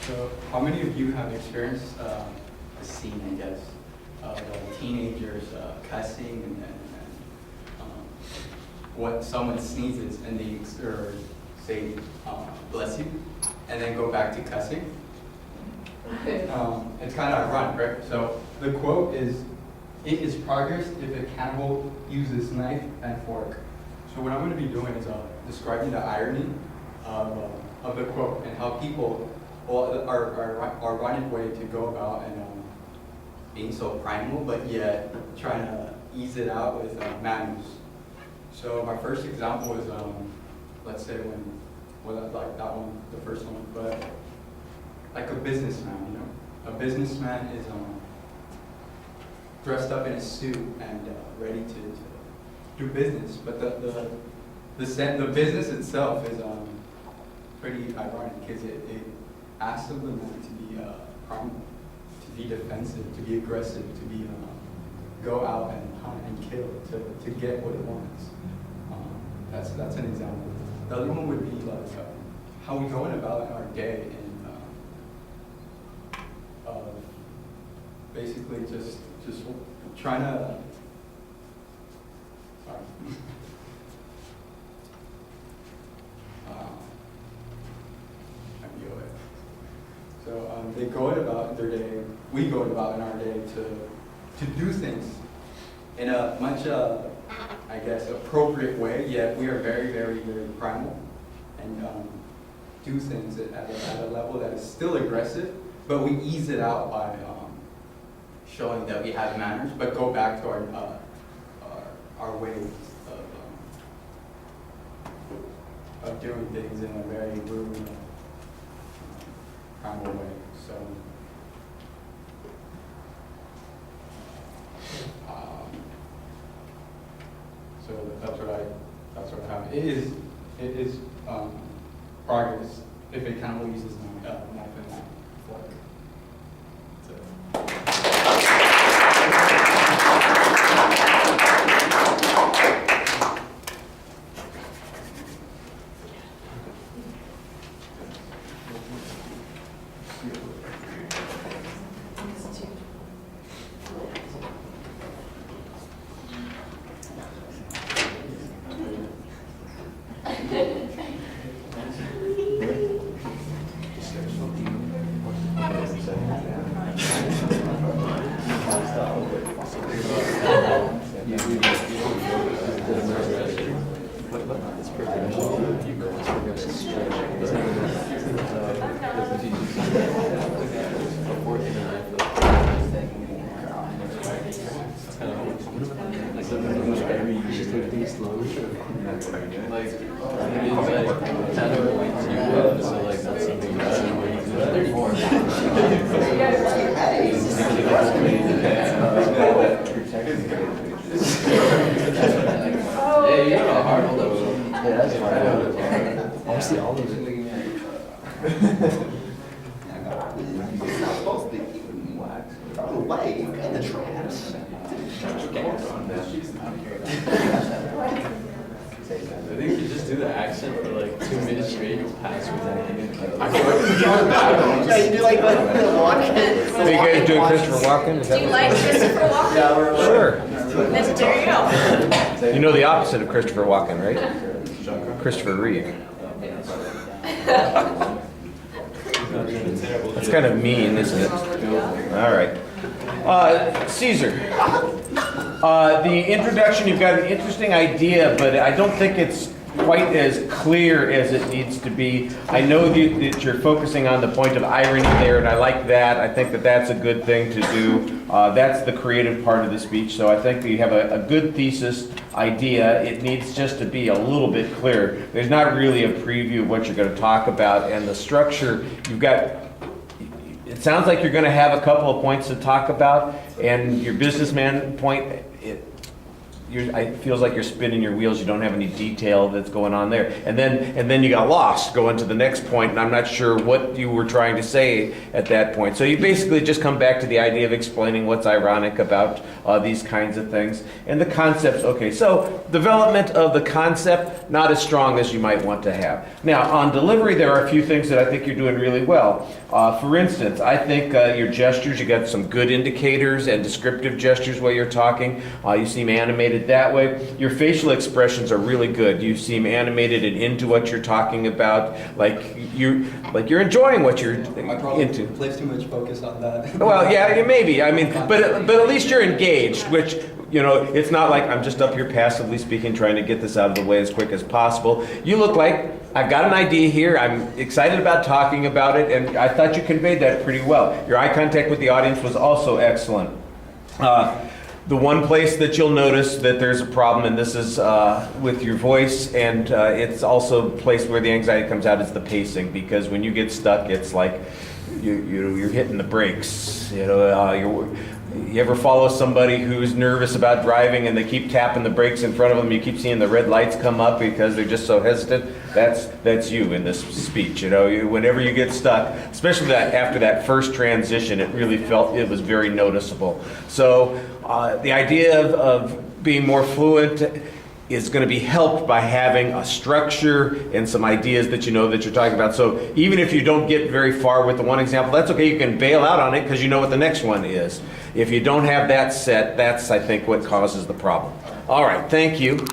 So, how many of you have experienced a scene, I guess, of teenagers cussing and what someone sneezes and they or say bless you, and then go back to cussing? It's kind of ironic, right? So the quote is, "It is progress if a cannibal uses knife and fork." So what I'm going to be doing is describing the irony of the quote and how people are ironic way to go about and being so primal, but yet trying to ease it out with manners. So my first example is, let's say like that one, the first one, but like a businessman, you know? A businessman is dressed up in a suit and ready to do business, but the business itself is pretty ironic because it asks of the man to be primal, to be defensive, to be aggressive, to be go out and hunt and kill to get what it wants. That's an example. The other one would be like how we going about in our day and basically just trying to. Sorry. So they go about their day. We go about in our day to do things in a much, I guess, appropriate way. Yet we are very, very, very primal and do things at a level that is still aggressive, but we ease it out by showing that we have manners, but go back to our ways of doing things in a very rude, primal way. So that's what I have. It is progress if a cannibal uses knife and fork. I think if you just do the accent for like 2 minutes straight, you'll pass with that. Yeah, you do like the Walken. Are you guys doing Christopher Walken? Is that Do you what- like Christopher Walken? Yeah, we're Sure. Then there you go. You know the opposite of Christopher Walken, right? Christopher Reeve. That's kind of mean, isn't it? All right. Cesar, the introduction, you've got an interesting idea, but I don't think it's quite as clear as it needs to be. I know that you're focusing on the point of irony there, and I like that. I think that that's a good thing to do. That's the creative part of the speech, so I think that you have a good thesis idea. It needs just to be a little bit clearer. There's not really a preview of what you're going to talk about, and the structure, you've got, it sounds like you're going to have a couple of points to talk about, and your businessman point, it feels like you're spinning your wheels. You don't have any detail that's going on there, and then you got lost going to the next point, and I'm not sure what you were trying to say at that point. So you basically just come back to the idea of explaining what's ironic about these kinds of things and the concepts. Okay, so development of the concept, not as strong as you might want to have. Now on delivery, there are a few things that I think you're doing really well. For instance, I think your gestures, you got some good indicators and descriptive gestures while you're talking. You seem animated that way. Your facial expressions are really good. You seem animated and into what you're talking about, like you're enjoying what you're I probably into. place too much focus on that. Well, yeah, maybe. I mean, but at least you're engaged, which, you know, it's not like I'm just up here passively speaking, trying to get this out of the way as quick as possible. You look like, I've got an idea here, I'm excited about talking about it, and I thought you conveyed that pretty well. Your eye contact with the audience was also excellent. The one place that you'll notice that there's a problem, and this is with your voice, and it's also a place where the anxiety comes out, is the pacing, because when you get stuck, it's like you're hitting the brakes. You ever follow somebody who's nervous about driving and they keep tapping the brakes in front of them? You keep seeing the red lights come up because they're just so hesitant. That's you in this speech. Whenever you get stuck, especially after that first transition, it really it was very noticeable. So the idea of being more fluent is going to be helped by having a structure and some ideas that you know that you're talking about. So even if you don't get very far with the one example, that's okay. You can bail out on it because you know what the next one is. If you don't have that set, that's, I think, what causes the problem. All right, thank you.